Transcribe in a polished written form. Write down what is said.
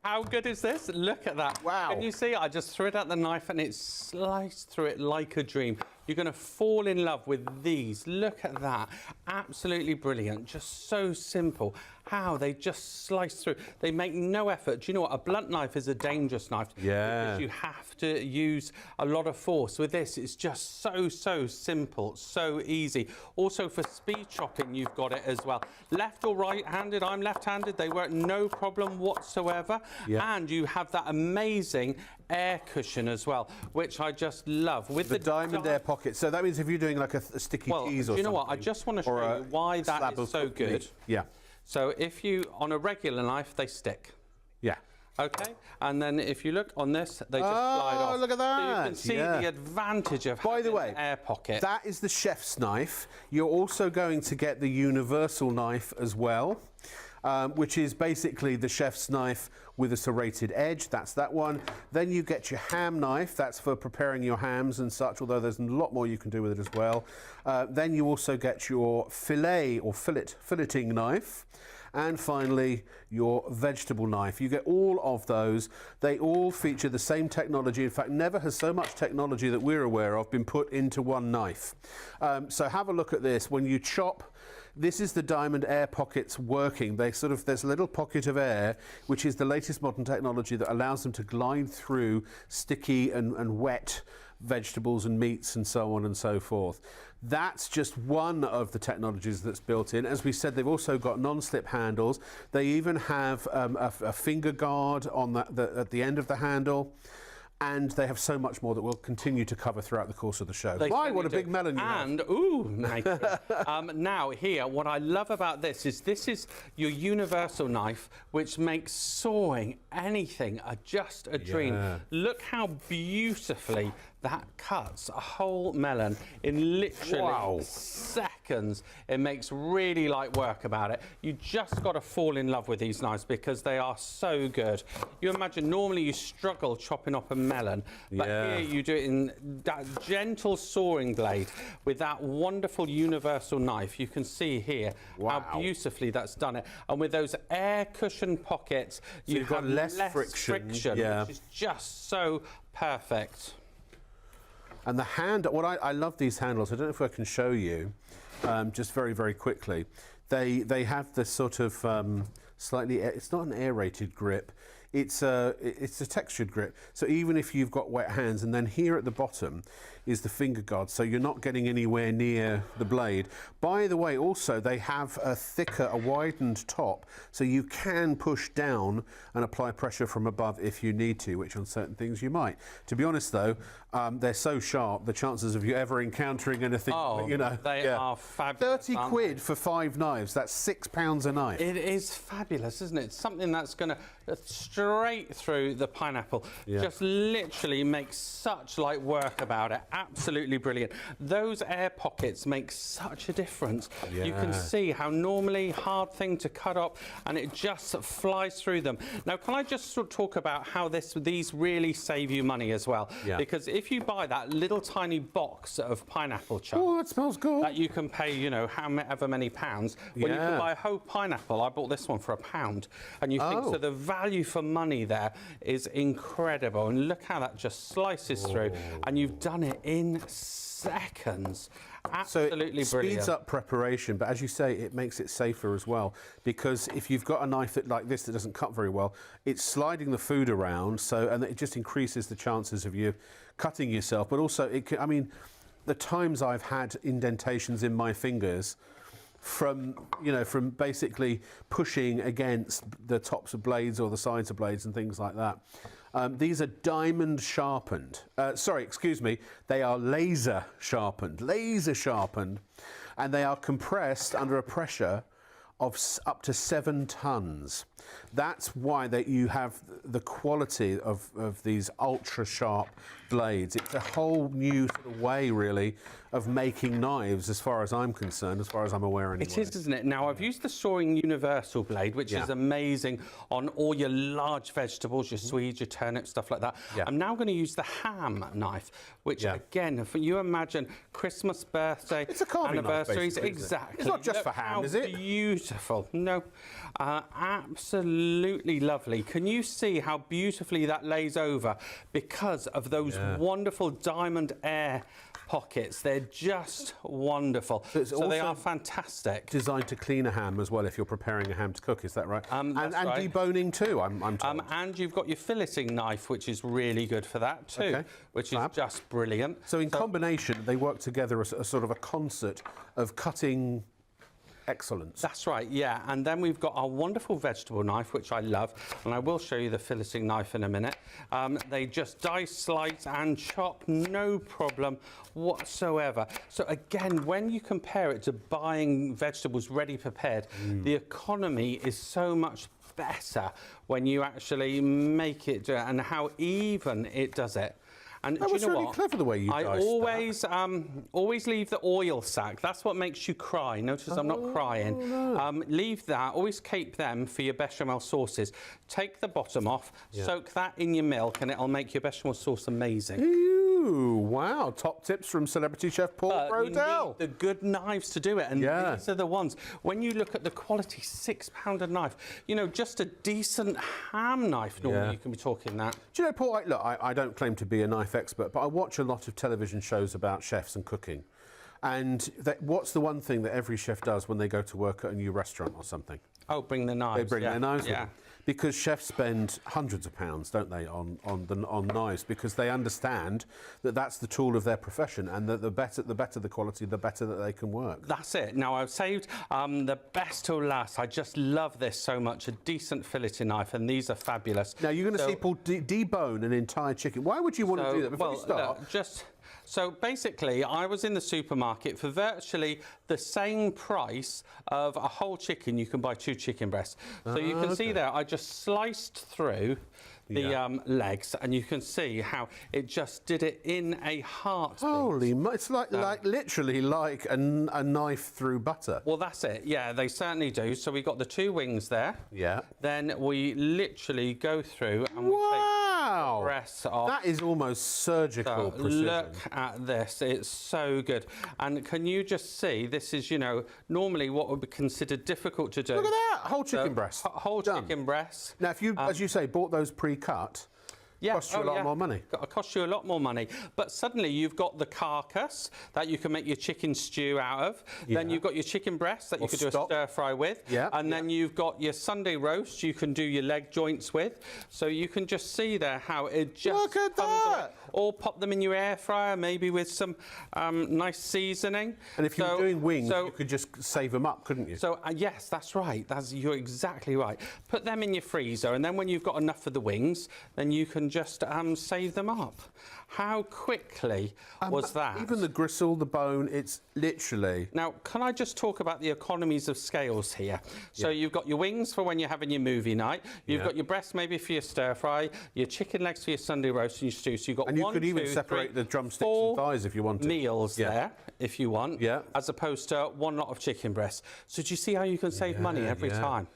How good is this? Look at that. Wow. Can you see? I just threw it at the knife and it sliced through it like a dream. You're going to fall in love with these. Look at that. Absolutely brilliant. Just so simple. How they just slice through. They make no effort. Do you know what? A blunt knife is a dangerous knife. Yeah. Because you have to use a lot of force. With this, it's just so simple, so easy. Also for speed chopping, you've got it as well. Left or right-handed? I'm left-handed. They work no problem whatsoever. Yeah. And you have that amazing air cushion as well, which I just love. With the diamond air pocket. So that means if you're doing like a sticky keys or something. Do you know what? I just want to show you why that is so good. Yeah. So if you, on a regular knife, they stick. Yeah. Okay, and then if you look on this, they just slide off. Oh, look at that! So you can see the advantage of having an air pocket. That is the chef's knife. You're also going to get the universal knife as well, which is basically the chef's knife with a serrated edge. That's that one. Then you get your ham knife. That's for preparing your hams and such, although there's a lot more you can do with it as well. Then you also get your fillet or filleting knife. And finally, your vegetable knife. You get all of those. They all feature the same technology. In fact, never has so much technology that we're aware of been put into one knife. So have a look at this. When you chop, this is the diamond air pockets working. There's a little pocket of air, which is the latest modern technology that allows them to glide through sticky and wet vegetables and meats and so on and so forth. That's just one of the technologies that's built in. As we said, they've also got non-slip handles. They even have a finger guard on at the end of the handle. And they have so much more that we'll continue to cover throughout the course of the show. Why, what a big melon you have. And, ooh, nice. Now, here, what I love about this is your universal knife, which makes sawing anything just a dream. Yeah. Look how beautifully that cuts a whole melon in literally seconds. It makes really light work about it. You just got to fall in love with these knives because they are so good. You imagine normally you struggle chopping up a melon, but here you do it in that gentle sawing blade with that wonderful universal knife. You can see here how beautifully that's done it. And with those air cushion pockets, you've got less friction which is just so perfect. And the I love these handles. I don't know if I can show you, just very quickly. They have this sort of slightly. It's not an aerated grip. It's a textured grip. So even if you've got wet hands, and then here at the bottom is the finger guard, so you're not getting anywhere near the blade. By the way, also they have a widened top, so you can push down and apply pressure from above if you need to, which on certain things you might. To be honest though, they're so sharp, the chances of you ever encountering anything, they are fabulous. 30 quid for 5 knives, that's £6 a knife. It is fabulous, isn't it? It's something that's going to straight through the pineapple. Just literally makes such light work about it. Absolutely brilliant. Those air pockets make such a difference. You can see how normally hard thing to cut up and it just flies through them. Now, can I just sort of talk about how these really save you money as well? Because if you buy that little tiny box of pineapple chunks, oh, it smells good. That you can pay, you know, however many pounds, when you can buy a whole pineapple. I bought this one for £1, and you think so the value for money there is incredible. And look how that just slices through, and you've done it in seconds. Absolutely so it brilliant. Speeds up preparation, but as you say, it makes it safer as well, because if you've got a knife like this that doesn't cut very well, it's sliding the food around, and it just increases the chances of you cutting yourself. But also, I mean, the times I've had indentations in my fingers from basically pushing against the tops of blades or the sides of blades and things like that. These are diamond sharpened. Sorry, excuse me. They are laser sharpened, and they are compressed under a pressure of up to 7 tons. That's why you have the quality of these ultra sharp blades. It's a whole new sort of way, really, of making knives, as far as I'm concerned, as far as I'm aware anyway. It is, isn't it? Now, I've used the sawing universal blade, which is amazing on all your large vegetables, your Swedes, your turnips, stuff like that. I'm now going to use the ham knife, which, again, if you imagine Christmas, birthday, it's a carving anniversaries, knife, exactly. It's not just for ham, is it? Beautiful beautiful. No, absolutely lovely. Can you see how beautifully that lays over because of those wonderful diamond air pockets? They're just wonderful. So they are fantastic. Designed to clean a ham as well if you're preparing a ham to cook, is that right? That's right. Deboning too, I'm told. And you've got your filleting knife, which is really good for that too, which is just brilliant. So in combination, they work together as a sort of a concert of cutting excellence. That's right, yeah. And then we've got our wonderful vegetable knife, which I love, and I will show you the filleting knife in a minute. They just dice, slice and chop, no problem whatsoever. So again, when you compare it to buying vegetables ready prepared, the economy is so much better when you actually make it, and how even it does it. And that was really clever the way you diced I always leave the oil sac. That's what makes you cry. Notice I'm not crying. No. Leave that. Always keep them for your bechamel sauces. Take the bottom off, soak that in your milk, and it'll make your bechamel sauce amazing. Ooh, wow. Top tips from celebrity chef Paul Brodel. You need the good knives to do it, and these are the ones. When you look at the quality, £6 a knife, you know, just a decent ham knife, normally you can be talking that. Do you know, Paul, look, I don't claim to be a knife expert, but I watch a lot of television shows about chefs and cooking. And what's the one thing that every chef does when they go to work at a new restaurant or something? Oh, bring the knives. They bring their knives with them. Because chefs spend hundreds of pounds, don't they, on knives, because they understand that that's the tool of their profession, and that the better the quality, the better that they can work. That's it. Now, I've saved the best till last. I just love this so much. A decent filleting knife, and these are fabulous. Now, you're going to see Paul debone an entire chicken. Why would you want to do that before you start? Look, so basically, I was in the supermarket for virtually the same price of a whole chicken. You can buy 2 chicken breasts. So you can see there, I just sliced through the legs, and you can see how it just did it in a heartbeat. Holy, it's like literally like a knife through butter. Well, that's it. Yeah, they certainly do. So we got the 2 wings there. Yeah. Then we literally go through and we take the breasts off. That is almost surgical precision. Look at this. It's so good. And can you just see, this is, you know, normally what would be considered difficult to do. Look at that, whole chicken breast. Whole chicken breast. Now, if you, as you say, bought those pre-cut, costs you a lot more money. It costs you a lot more money. But suddenly you've got the carcass that you can make your chicken stew out of. Then you've got your chicken breast that you could do a stir fry with. And then you've got your Sunday roast you can do your leg joints with. So you can just see there how it just Look at that! Or pop them in your air fryer, maybe with some nice seasoning. And if you're doing wings, you could just save them up, couldn't you? So, yes, that's right. You're exactly right. Put them in your freezer, and then when you've got enough of the wings, then you can just save them up. How quickly was that? Even the gristle, the bone, it's literally... Now, can I just talk about the economies of scales here? So you've got your wings for when you're having your movie night. You've got your breast maybe for your stir fry, your chicken legs for your Sunday roast and your stew. So you've got you could even separate the drumsticks and thighs if you wanted. Meals there, if you want, as opposed to one lot of chicken breasts. So do you see how you can save money every time?